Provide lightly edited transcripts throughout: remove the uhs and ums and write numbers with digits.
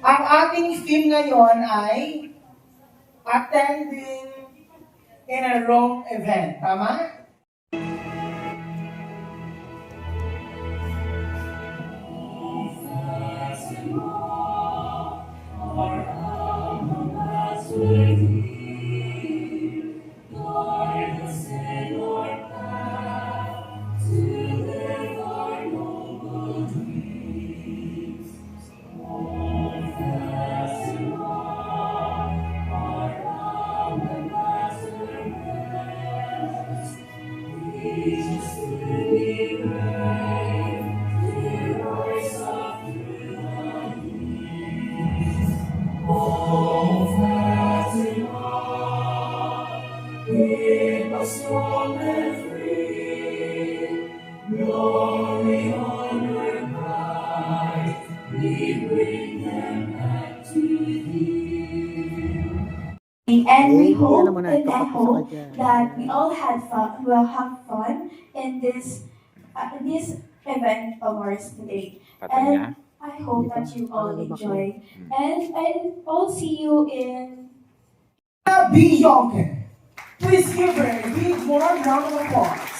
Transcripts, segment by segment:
Ang ating theme ngayon ay attending in a wrong event. Tama? Strong and free, glory, honor, pride, we bring them back to Thee. And we hope and I hope that we all had fun, will have fun in this event of ours today. And I hope that you all enjoy. And I'll see you in Be Young. Please give her a big warm round of applause.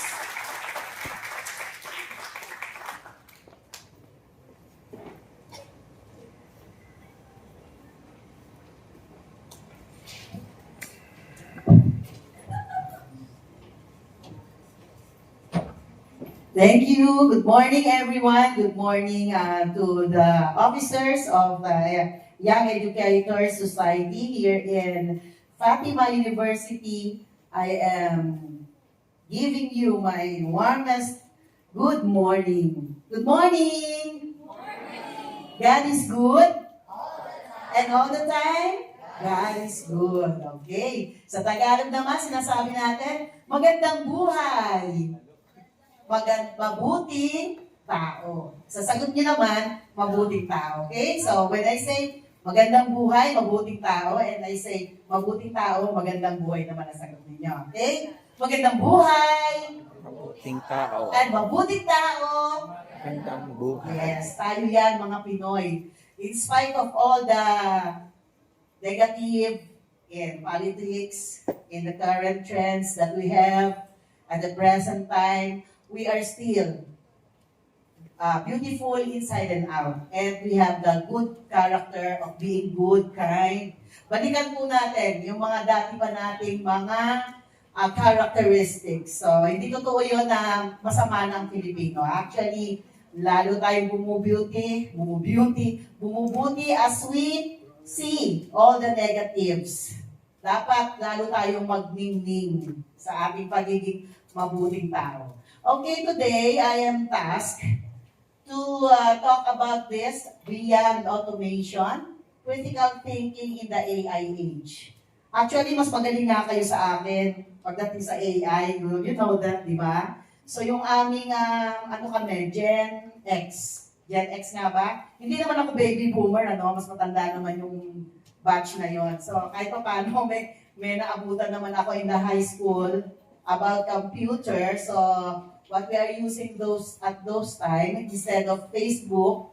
Thank you. Good morning, everyone. Good morning to the officers of the Young Educators Society here in Fatima University. I am giving you my warmest good morning. Good morning. God is good. And all the time, God is good. Okay. Sa Tagalog naman, sinasabi natin, magandang buhay. Mabuting tao. Sa sagot niyo naman, mabuting tao. Okay? So, when I say magandang buhay, mabuting tao, and I say mabuting tao, magandang buhay naman ang sagot ninyo. Okay? Magandang buhay! Mabuting tao. At mabuting tao! Magandang buhay. Yes, tayo yan mga Pinoy. In spite of all the negative in politics, in the current trends that we have at the present time, we are still beautiful inside and out. And we have the good character of being good, kind. Balikan po natin yung mga dati pa nating mga characteristics. So, hindi totoo yun na masama ng Pilipino. Actually, lalo tayong bumubuti as we see all the negatives. Dapat lalo tayong magningning sa ating pagiging mabuting tao. Okay, today I am tasked to talk about this beyond automation, critical thinking in the AI age. Actually, mas magaling nga kayo sa akin pagdating sa AI. You know that, di ba? So yung aming, Gen X. Gen X nga ba? Hindi naman ako baby boomer, mas matanda naman yung batch na yon. So kahit pa paano, may naabutan naman ako in the high school about computer. So what we are using at those time, instead of Facebook,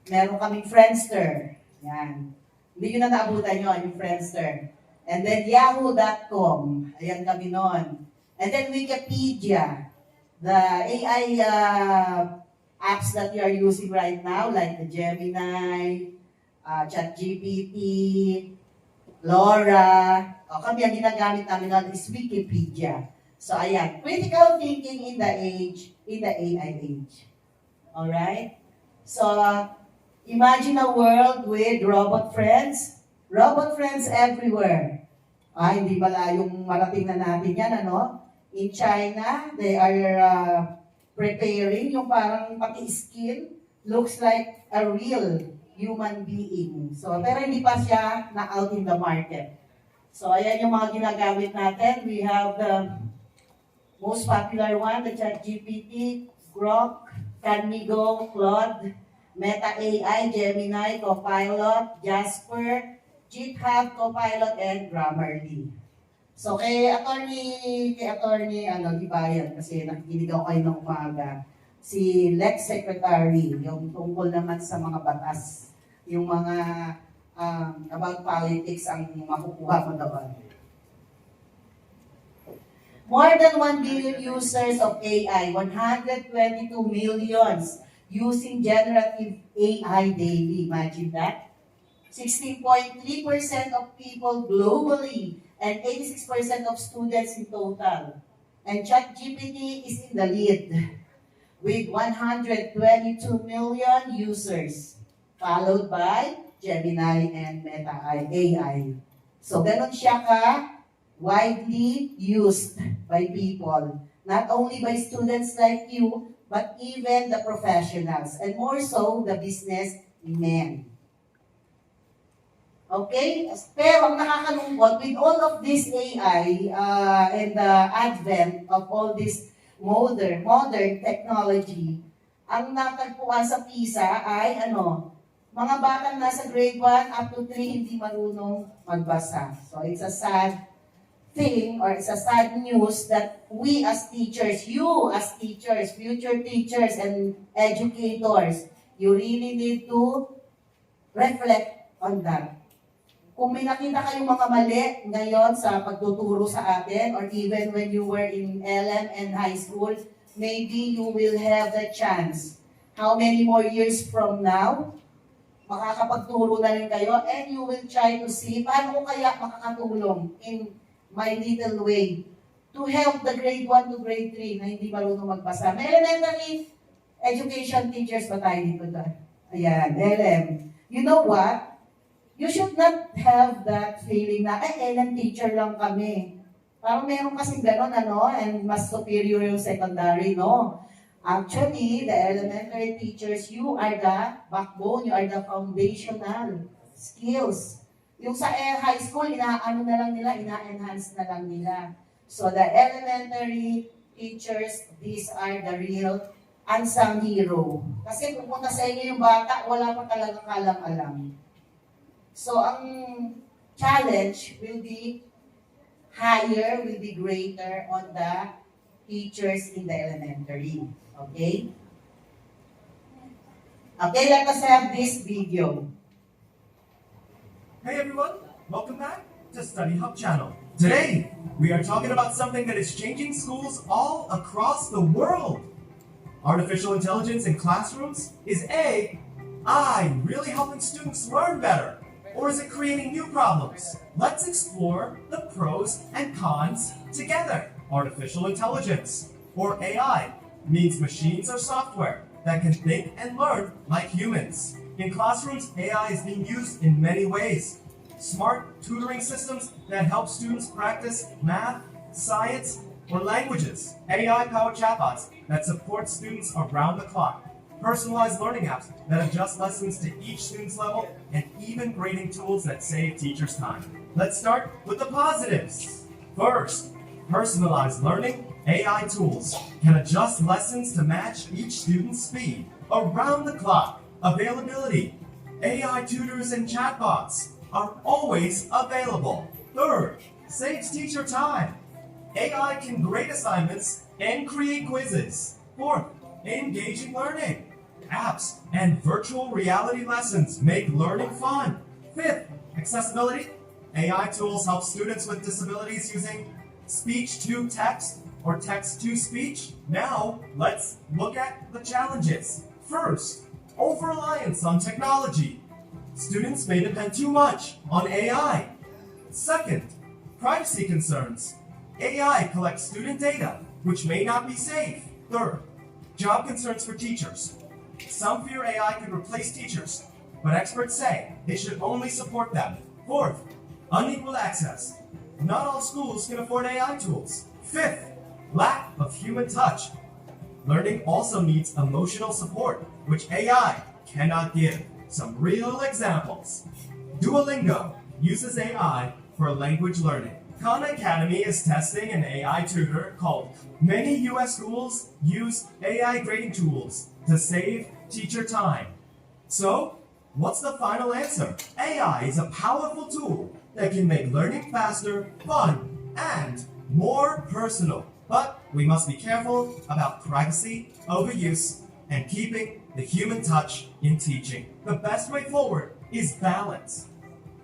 meron kaming Friendster. Yan. Hindi yun na naabutan yun, yung Friendster. And then Yahoo.com. Ayan kami nun. And then Wikipedia. The AI apps that you are using right now, like the Gemini, ChatGPT, Laura. Kami ang ginagamit namin nun is Wikipedia. So ayan, critical thinking in the AI age. Alright? So, imagine a world with robot friends. Robot friends everywhere. Hindi pala yung marating na natin yan, In China, they are preparing yung parang pati skin looks like a real human being. So, pero hindi pa siya na out in the market. So, ayan yung mga ginagamit natin. We have the most popular one, the ChatGPT, Grok, Canmigo, Claude, Meta AI, Gemini, Copilot, Jasper, GitHub, Copilot, and Grammarly. So kay attorney Libayan, kasi nakikinig ako kayo ng umaga, si Lex Secretary, yung tungkol naman sa mga batas yung mga about politics ang makukuha mo naman. More than 1 billion users of AI, 122 millions using generative AI daily. Imagine that. 16.3% of people globally and 86% of students in total. And ChatGPT is in the lead with 122 million users, followed by Gemini and Meta AI. So, ganun siya widely used by people, not only by students like you, but even the professionals, and more so, the businessmen. Okay? Pero ang nakakalungkot, with all of this AI and the advent of all this modern technology, ang natagpuan sa PISA ay mga batang nasa grade 1 up to 3 hindi marunong magbasa. So it's a sad thing, or it's a sad news that we as teachers, you as teachers, future teachers and educators, you really need to reflect on that. Kung may nakita kayong mga mali ngayon sa pagtuturo sa atin, or even when you were in LM and high school, maybe you will have the chance. How many more years from now, makakapagturo na rin kayo, and you will try to see paano ko kaya makakatulong in my little way to help the grade 1 to grade 3 na hindi marunong magbasa. May elementary education teachers ba tayo dito? Ayan, LM. You know what? You should not have that feeling na, LM teacher lang kami. Parang meron kasing gano'n, and mas superior yung secondary, no? Actually, the elementary teachers, you are the backbone, you are the foundational skills. Yung sa high school, ina-enhance na lang nila. So the elementary teachers, these are the real unsung hero. Kasi pupunta sa inyo yung bata, wala pa talaga kalam-alam. So ang challenge will be higher, will be greater on the teachers in the elementary. Okay? Okay, let us have this video. Hey everyone, welcome back to Study Hub channel. Today, we are talking about something that is changing schools all across the world. Artificial intelligence in classrooms? Is AI really helping students learn better? Or is it creating new problems? Let's explore the pros and cons together. Artificial intelligence, or AI, means machines or software that can think and learn like humans. In classrooms, AI is being used in many ways. Smart tutoring systems that help students practice math, science, or languages. AI-powered chatbots that support students around the clock. Personalized learning apps that adjust lessons to each student's level, and even grading tools that save teachers time. Let's start with the positives. First, personalized learning. AI tools can adjust lessons to match each student's speed around the clock. Availability. AI tutors and chatbots are always available. Third, saves teacher time. AI can grade assignments and create quizzes. Fourth, engaging learning. Apps and virtual reality lessons make learning fun. Fifth, accessibility. AI tools help students with disabilities using speech to text or text to speech. Now, let's look at the challenges. First, over-reliance on technology. Students may depend too much on AI. Second, privacy concerns. AI collects student data, which may not be safe. Third, job concerns for teachers. Some fear AI could replace teachers, but experts say they should only support them. Fourth, unequal access. Not all schools can afford AI tools. Fifth, lack of human touch. Learning also needs emotional support, which AI cannot give. Some real examples. Duolingo uses AI for language learning. Khan Academy is testing an AI tutor called. Many US schools use AI grading tools to save teacher time. So, what's the final answer? AI is a powerful tool that can make learning faster, fun, and more personal. But we must be careful about privacy, overuse, and keeping the human touch in teaching. The best way forward is balance.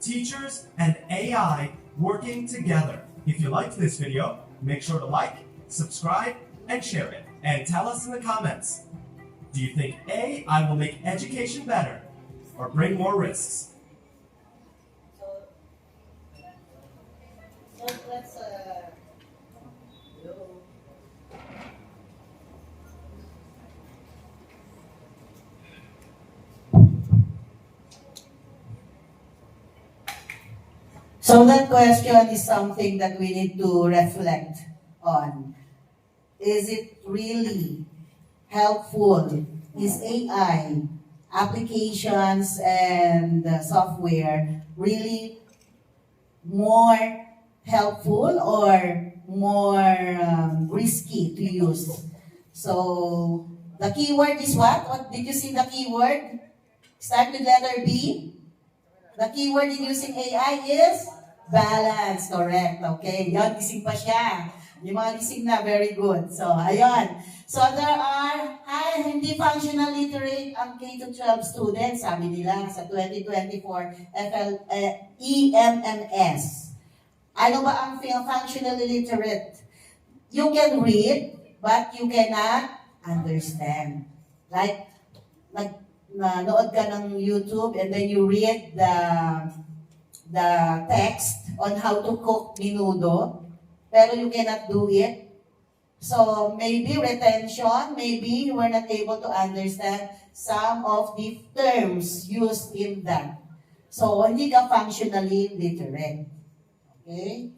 Teachers and AI working together. If you liked this video, make sure to like, subscribe, and share it. And tell us in the comments, do you think AI will make education better or bring more risks? So let's So that question is something that we need to reflect on. Is it really helpful? Is AI, applications, and software really more helpful or more risky to use? So the keyword is what? What did you see the keyword? Start with letter B. The keyword in using AI is balance. Correct. Okay. Yan, gising pa siya. Yung mga gising na, very good. So, ayun. So, there are hindi functional literate ang K-12 students, sabi nila, sa 2024 EMMS. Ano ba ang functionally literate? You can read, but you cannot understand. Like, nanood ka ng YouTube and then you read the text on how to cook menudo, pero you cannot do it. So maybe retention, maybe you were not able to understand some of the terms used in that. So hindi ka functionally literate. Okay?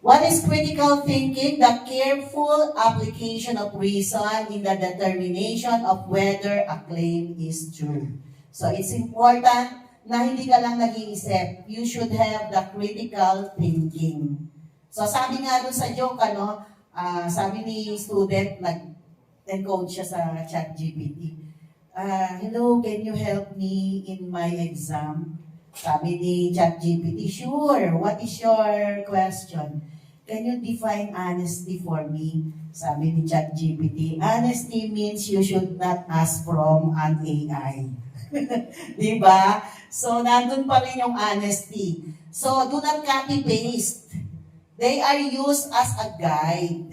What is critical thinking? The careful application of reason in the determination of whether a claim is true. So it's important na hindi ka lang nag-iisip. You should have the critical thinking. So sabi nga doon sa joke, sabi ni student, nag-encode siya sa ChatGPT. Hello, can you help me in my exam? Sabi ni ChatGPT, sure, what is your question? Can you define honesty for me? Sabi ni ChatGPT, honesty means you should not ask from an AI. Diba? So, nandun pa rin yung honesty. So, do not copy-paste. They are used as a guide.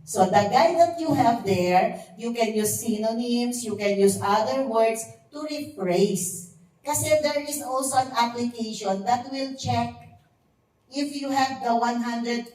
So, the guide that you have there, you can use synonyms, you can use other words to rephrase. Kasi there is also an application that will check if you have the 100%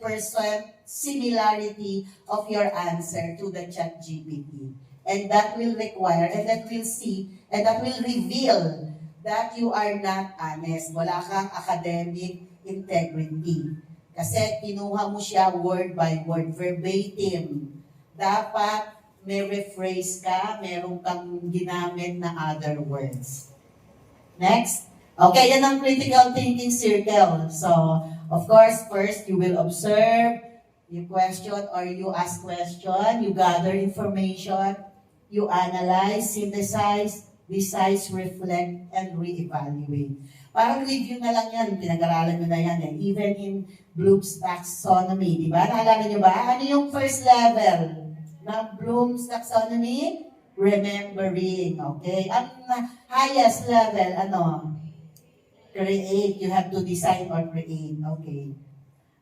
similarity of your answer to the ChatGPT. And that will require, and that will see, and that will reveal that you are not honest. Wala kang academic integrity. Kasi kinuha mo siya word by word, verbatim. Dapat may rephrase ka, meron kang ginamit na other words. Next. Okay, yan ang critical thinking circle. So, of course, first, you will observe, you question or you ask question, you gather information, you analyze, synthesize, decide, reflect, and re-evaluate. Parang review na lang yan, pinag-aralan nyo na yan eh. Even in Bloom's taxonomy, di ba? Naalala nyo ba? Ano yung first level ng Bloom's taxonomy? Remembering, okay? Ang highest level, create. You have to design or create. Okay.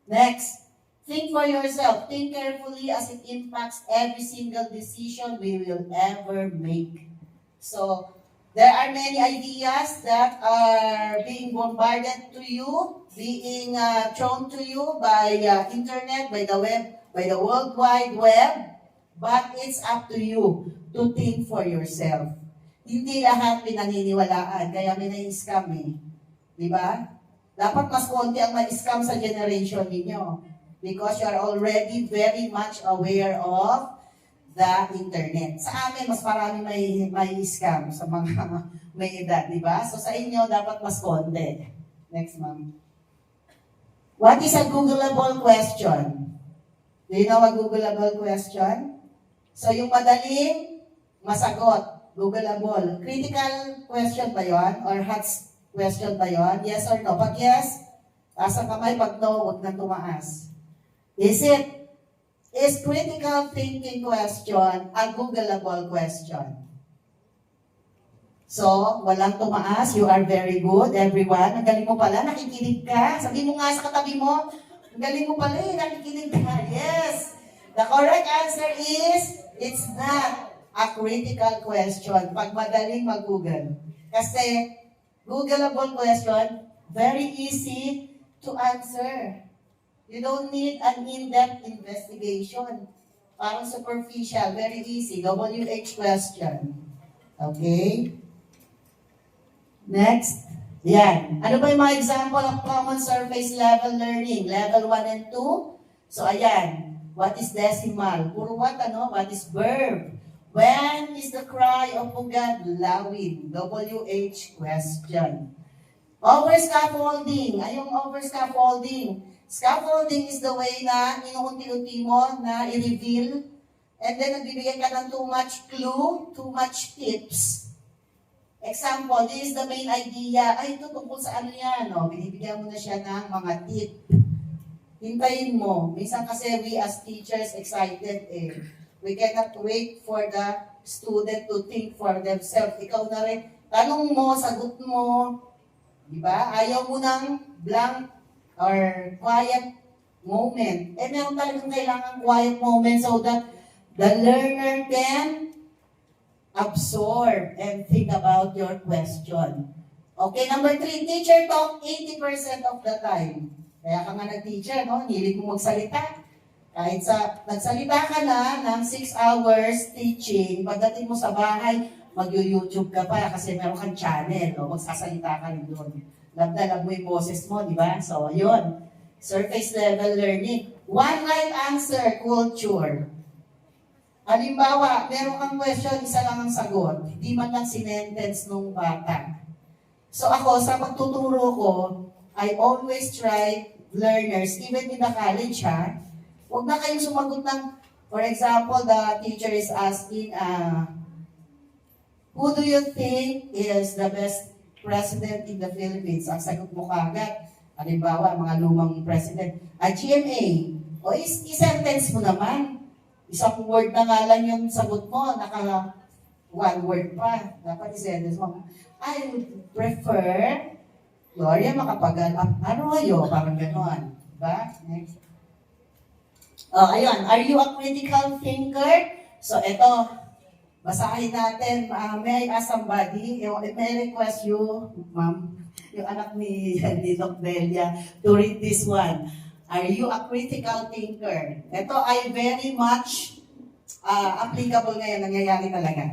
Next, think for yourself. Think carefully as it impacts every single decision we will ever make. So, there are many ideas that are being bombarded to you, being thrown to you by internet, by the web, by the World Wide Web. But it's up to you to think for yourself. Hindi lahat pinaniniwalaan, kaya may na-scam eh. Di ba? Dapat mas konti ang ma-scam sa generation ninyo. Because you are already very much aware of the internet. Sa amin, mas marami may scam sa mga may edad, di ba? So sa inyo, dapat mas konti. Next, ma'am. What is a Googleable question? Do you know a Googleable question? So yung madaling masagot, Googleable. Critical question ba yun? Or hot question ba yun? Yes or no? Pag yes, taas ang kamay. Pag no, huwag nang tumaas. Is critical thinking question a Googleable question? So, walang tumaas. You are very good, everyone. Ang galing mo pala, nakikinig ka. Sabi mo nga sa katabi mo, ang galing mo pala nakikinig ka. Yes! The correct answer is, it's not a critical question. Pag madaling mag-Google. Kasi, Googleable question, very easy to answer. You don't need an in-depth investigation. Parang superficial, very easy. WH question. Okay? Next. Yan. Ano ba yung mga example of common surface level learning? Level 1 and 2? So, ayan. What is decimal? Puro what, ano? What is verb? When is the cry of Pugad lawin? WH question. Over scaffolding. Ayong over scaffolding. Scaffolding is the way na inuunti-unti mo na i-reveal and then nagbibigay ka ng too much clue, too much tips. Example, this is the main idea. Ay, ito tungkol sa ano yan. No? Binibigyan mo na siya ng mga tip. Hintayin mo. Minsan kasi we as teachers excited eh. We cannot wait for the student to think for themselves. Ikaw na rin, tanong mo, sagot mo. Diba? Ayaw mo ng blank or quiet moment. Eh, meron talagang kailangan quiet moment so that the learner can absorb and think about your question. Okay, number 3, teacher talk 80% of the time. Kaya ka nga nag-teacher, no? Hilig mo magsalita. Kahit nagsalita ka na ng 6 hours teaching, pagdating mo sa bahay, mag-YouTube ka pa kasi meron kang channel, no? Magsasalita ka rin doon. Love na love mo yung boses mo, di ba? So, yun. Surface level learning. One right answer, culture. Halimbawa, meron kang question, isa lang ang sagot. Hindi man lang sinentence nung bata. So ako, sa pagtuturo ko, I always try learners, even in the college, huwag na kayong sumagot ng, for example, the teacher is asking, who do you think is the best president in the Philippines? Ang sagot mo kagad, halimbawa, mga lumang president, GMA. O i-sentence mo naman. Isang word na nga lang yung sagot mo, naka one word pa. Dapat i-sentence mo. I would prefer, Gloria, makapagal, Arroyo, parang gano'n. Diba? Next. Oh, ayun. Are you a critical thinker? So, ito, basahin natin. May I ask somebody, may I request you, ma'am, yung anak ni Doc Delia, to read this one. Are you a critical thinker? Ito ay very much applicable ngayon, nangyayari talaga.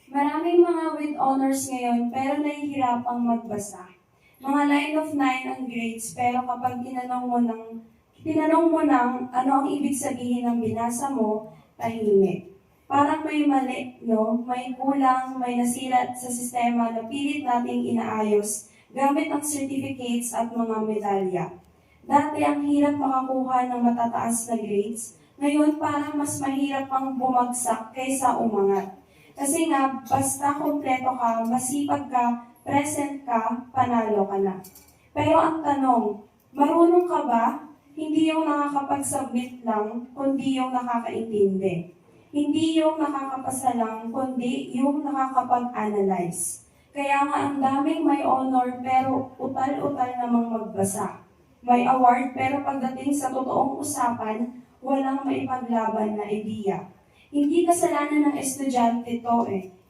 Maraming mga with honors ngayon pero nahihirapang magbasa. Mga line of 9 ang grades pero kapag tinanong mo ng ano ang ibig sabihin ng binasa mo, tahimik. Parang may mali, no? May kulang, may nasira sa sistema na pilit nating inaayos gamit ang certificates at mga medalya. Dati ang hirap makakuha ng matataas na grades, ngayon parang mas mahirap pang bumagsak kaysa umangat. Kasi nga, basta kompleto ka, masipag ka, present ka, panalo ka na. Pero ang tanong, marunong ka ba? Hindi yung nakakapag-submit lang, kundi yung nakakaintindi. Hindi yung nakakapasa lang, kundi yung nakakapag-analyze. Kaya nga ang daming may honor pero utal-utal namang magbasa. May award pero pagdating sa totoong usapan, walang maipaglaban na ideya. Hindi kasalanan ng estudyante ito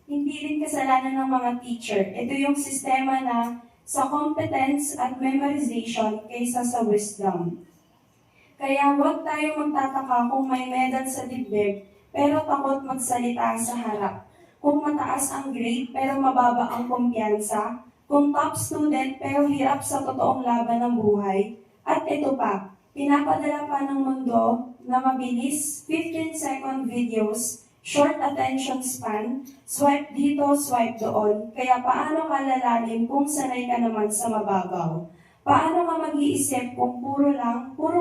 Hindi rin kasalanan ng mga teacher. Ito yung sistema na sa competence at memorization kaysa sa wisdom. Kaya huwag tayong magtataka kung may medal sa dibdib pero takot magsalita sa harap. Kung mataas ang grade pero mababa ang kumpiyansa. Kung top student pero hirap sa totoong laban ng buhay. At ito pa, pinapadala pa ng mundo na mabilis 15-second videos, short attention span, swipe dito, swipe doon. Kaya paano ka lalalim kung sanay ka naman sa mababaw? Paano ka mag-iisip kung puro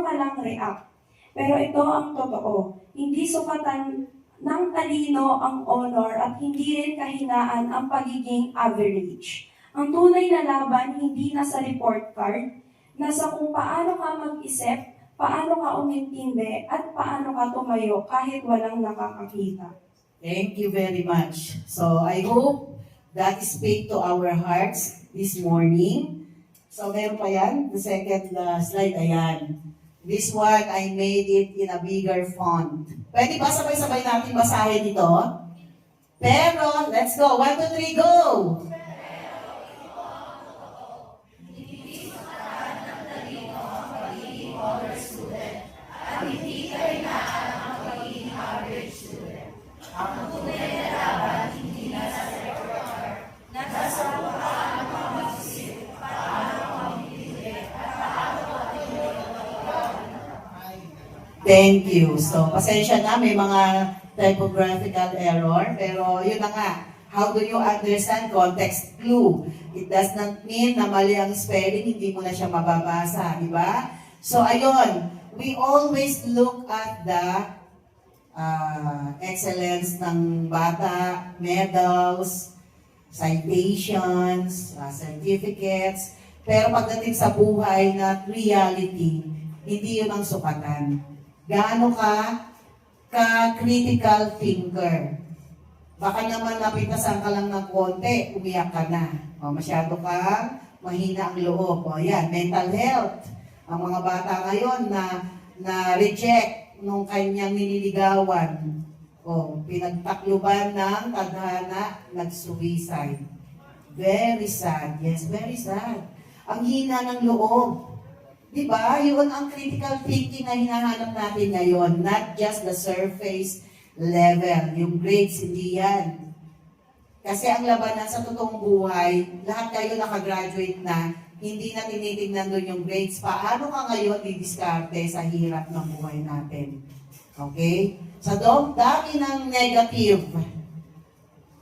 ka lang react? Pero ito ang totoo, hindi sukatan ng talino ang honor at hindi rin kahinaan ang pagiging average. Ang tunay na laban hindi nasa report card, nasa kung paano ka mag-isip, paano ka umintindi, at paano ka tumayo kahit walang nakakakita. Thank you very much. So, I hope that speak to our hearts this morning. So meron pa yan, the second slide, ayan. This one, I made it in a bigger font. Pwede ba sabay-sabay natin basahin ito? Pero, let's go. 1, 2, 3, go! Thank you. So, pasensya na, may mga typographical error, pero yun na nga. How do you understand context clue? It does not mean na mali ang spelling, hindi mo na siya mababasa, di ba? So, ayun, we always look at the excellence ng bata, medals, citations, certificates, pero pagdating sa buhay na reality, hindi yun ang sukatan. Gaano ka critical thinker. Baka naman napitasan ka lang ng konti, umiyak ka na. O, masyado kang mahina ang loob. O yan, mental health. Ang mga bata ngayon na reject nung kanyang nililigawan. O, pinagtakluban ng tadhana, nag-suicide. Very sad. Yes, very sad. Ang hina ng loob. Diba? Yun ang critical thinking na hinahanap natin ngayon. Not just the surface level. Yung grades, hindi yan. Kasi ang labanan sa totoong buhay, lahat kayo nakagraduate na, hindi na tinitingnan doon yung grades. Paano ka ngayon didiskarte sa hirap ng buhay natin? Okay? Sa dami ng negative,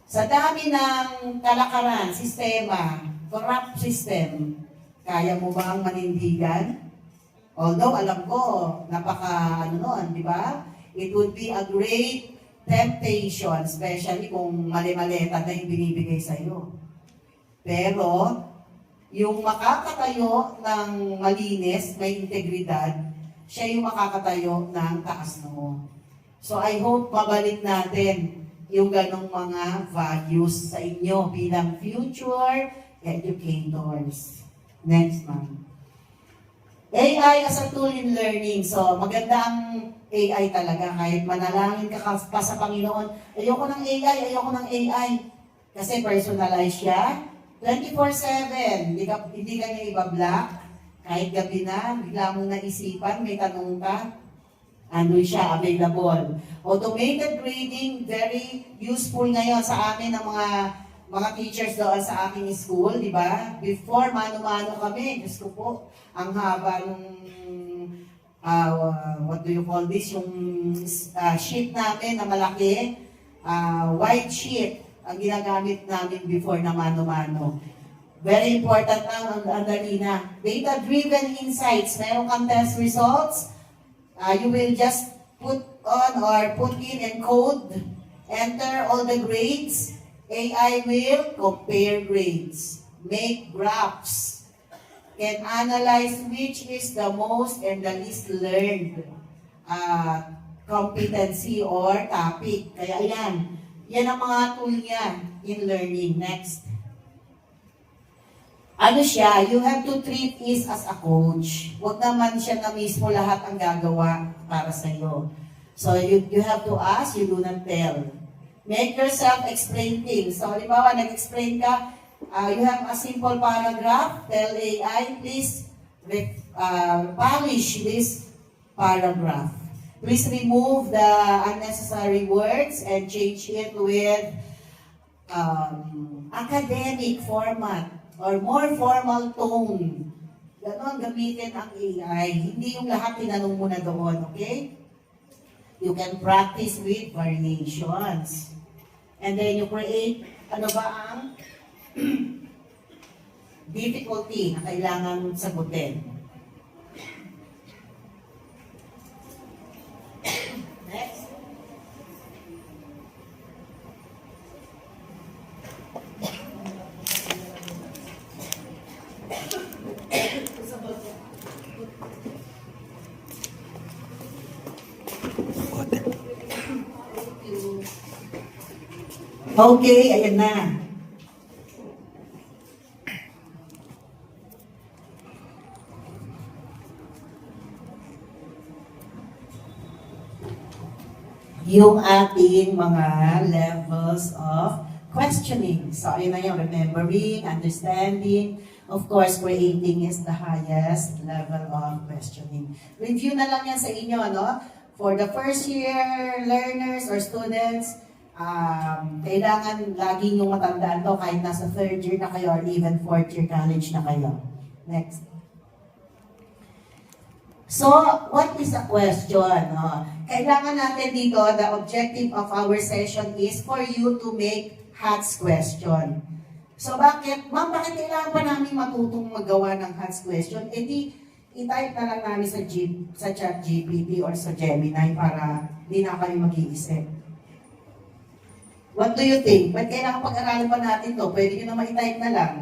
sa dami ng kalakaran, sistema, corrupt system, kaya mo bang manindigan? Although, alam ko, di ba? It would be a great temptation, especially kung mali-maleta na yung binibigay sa'yo. Pero, yung makakatayo ng malinis, may integridad, siya yung makakatayo ng taas noo. So, I hope mabalik natin yung ganong mga values sa inyo bilang future educators. Next, ma'am. AI as a tool in learning. So, maganda ang AI talaga. Kahit manalangin ka pa sa Panginoon, ayoko ng AI. Kasi personalized siya. 24/7. Hindi ka niya ibablock. Kahit gabi na, bigla mong naisipan, may tanong ka, ano siya, available. Automated grading, very useful ngayon sa amin ng mga teachers doon sa aking school, di ba? Before, mano-mano kami. Diyos ko po, ang haba nung, what do you call this? Yung sheet namin na malaki, white sheet, ang ginagamit namin before na mano-mano. Very important na ang Darlina. Data-driven insights. Meron kang test results. You will just put in and code, enter all the grades. AI will compare grades, make graphs, can analyze which is the most and the least learned competency or topic. Kaya yan ang mga tool niya in learning. Next. Ano siya, you have to treat it as a coach. Huwag naman siya na mismo lahat ang gagawa para sa iyo. So you have to ask, you do not tell. Make yourself explain things. So, halimbawa, nag-explain ka, you have a simple paragraph, tell AI, please polish this paragraph. Please remove the unnecessary words and change it with academic format or more formal tone. Ganon gamitin ang AI. Hindi yung lahat tinanong mo na doon, okay? You can practice with variations. And then you create, ano ba ang difficulty na kailangan sagutin. Next. Okay, ayan na. yung ating mga levels of questioning. So, ayun na yung remembering, understanding, of course, creating is the highest level of questioning. Review na lang yan sa inyo, no? For the first year learners or students, kailangan lagi nyo matandaan to kahit nasa third year na kayo or even fourth year college na kayo. Next. So, what is a question? Kailangan natin dito, the objective of our session is for you to make HATS question. So, bakit kailangan pa namin matutong magawa ng HATS question? E di, i-type na lang namin sa ChatGPT or sa Gemini para di na kami mag-iisip. What do you think? Ba't kailangan pag-aralan pa natin to? Pwede nyo naman i-type na lang.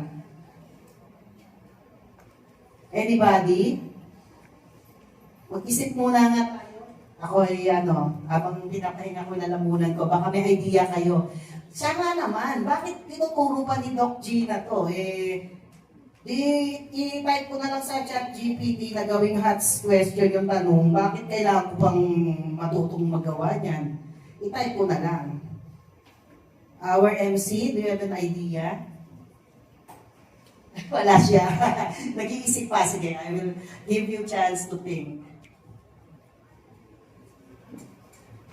Anybody? Mag-isip muna nga tayo. Ako ay habang pinapahinga ko lalamunan ko, baka may idea kayo. Siya nga naman, bakit tinuturo pa ni Doc Gina to? I-type ko na lang sa ChatGPT na gawing HATS question yung tanong, bakit kailangan ko pang matutong magawa niyan? I-type ko na lang. Our MC, do you have an idea? Wala siya. Nag-iisip pa. Sige, I will give you chance to think.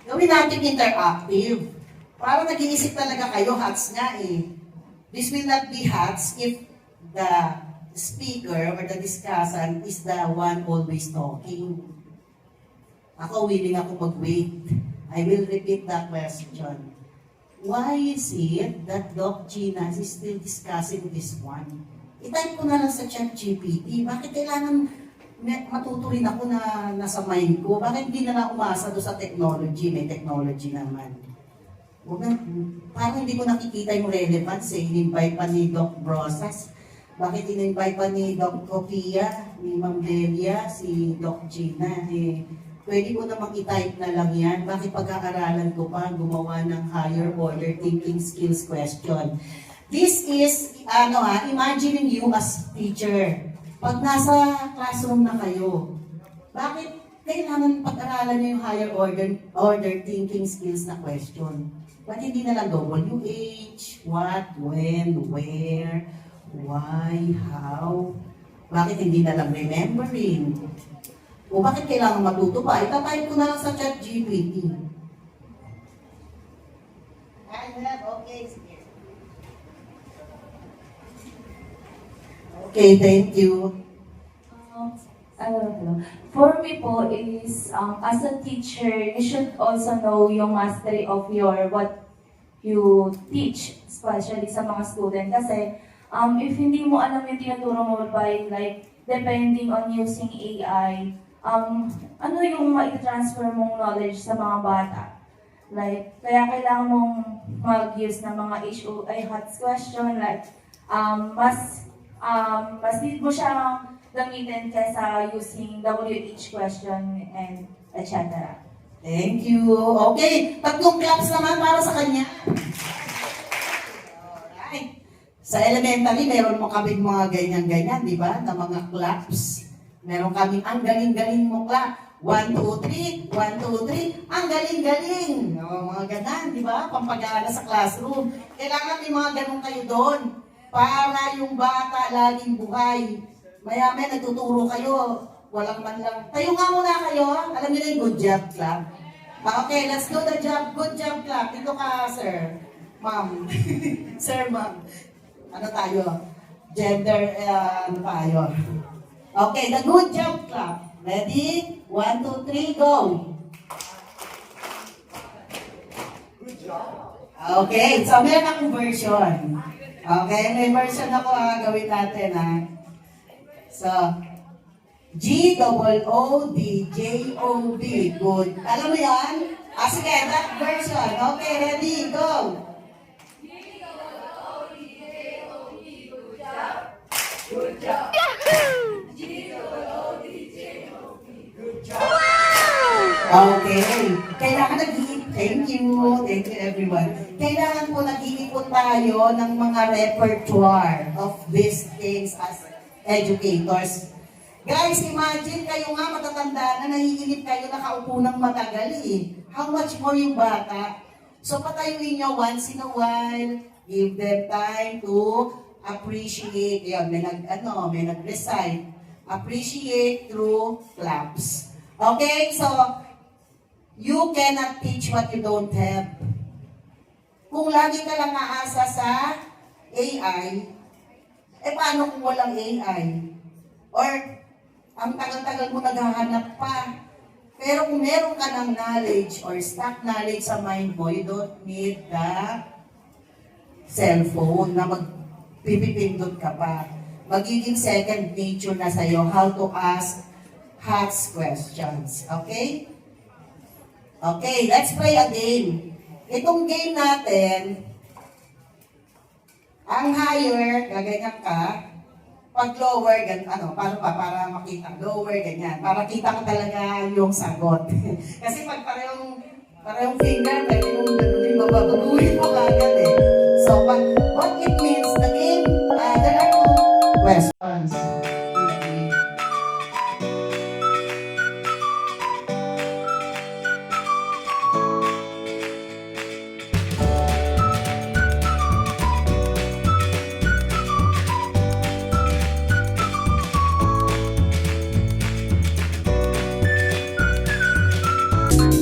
Gawin natin interactive. Para nag-iisip talaga kayo, HATS nga eh. This will not be HATS if the speaker or the discussant is the one always talking. Ako, willing ako mag-wait. I will repeat that question. Why is it that Doc Gina is still discussing this one? I-type ko na lang sa ChatGPT. Bakit kailangan matuturin ako na nasa mind ko? Bakit hindi na lang umasa doon sa technology? May technology naman. Parang hindi ko nakikita yung relevance eh. In-invite pa ni Doc Brosas. Bakit in-invite pa ni Doc Copia, ni Ma'am Delia, si Doc Gina? Pwede ko namang i-type na lang yan. Bakit pag-aaralan ko pa gumawa ng higher order thinking skills question? This is, imagining you as teacher. Pag nasa classroom na kayo, bakit kailangan pag-aralan niyo yung higher order thinking skills na question? Ba't hindi na lang WH, what, when, where, why, how? Bakit hindi na lang remembering? O bakit kailangan matuto pa? Itatype ko na lang sa ChatGPT. Okay, sige. Okay, thank you. For me po is, as a teacher, you should also know yung mastery of what you teach, especially sa mga student. Kasi, if hindi mo alam yung tinuturo mo by depending on using AI, ano yung ma-transfer mong knowledge sa mga bata? Kaya kailangan mong mag-use ng mga HATS question, mas need mo siyang gamitin kaysa using WH question and etc. Thank you. Okay, 3 claps naman para sa kanya. Alright. Sa elementary, meron mo kaming mga ganyan-ganyan, di ba? Na mga claps. Meron kaming, ang galing-galing mo clap. 1, 2, 3, 1, 2, 3, ang galing-galing. Mga ganan, di ba? Pampag-aaral sa classroom. Kailangan may mga ganun kayo doon. Para yung bata laging buhay. Maya-maya nagtuturo kayo. Walang man lang. Tayo nga muna kayo. Alam niyo na yung good job clap. Okay, let's do the job. Good job clap. Dito ka, sir. Ma'am. Sir, ma'am. Ano tayo? Gender, tayo. Okay, the good job clap. Ready? 1, 2, 3, go! Good job. Okay, so meron akong version. Okay, may version ako gawin natin So, G-O-O-D-J-O-B. Good. Alam mo yan? Sige, that version. Okay, ready, go! G-O-O-D-J-O-B. Good job. Good job. G-O-O-D-J-O-B. Good job. Okay. Kailangan thank you everyone. Kailangan po nag-iipon tayo ng mga repertoire of these things as educators. Guys, imagine kayo nga matatanda na naiinip kayo nakaupo ng matagal eh. How much more yung bata? So patayuin nyo once in a while, give them time to appreciate. Yan, may nag-recite. Appreciate through claps. Okay, so you cannot teach what you don't have. Kung lagi ka lang aasa sa AI, paano kung walang AI? Or ang tagal-tagal mo naghahanap pa. Pero kung meron ka ng knowledge or stock knowledge sa mind mo, you don't need the cellphone na magpipipindot ka pa. Magiging second nature na sa'yo how to ask hacks questions. Okay? Okay, let's play a game. Itong game natin, ang higher, gaganyan ka. Pag lower, paano pa, para makita, lower, ganyan. Para kita ko talaga yung sagot. Kasi pag parehong finger, pwede mong ganunin, mababaguhin mo kagad eh. So, what it means, the game, there are two questions.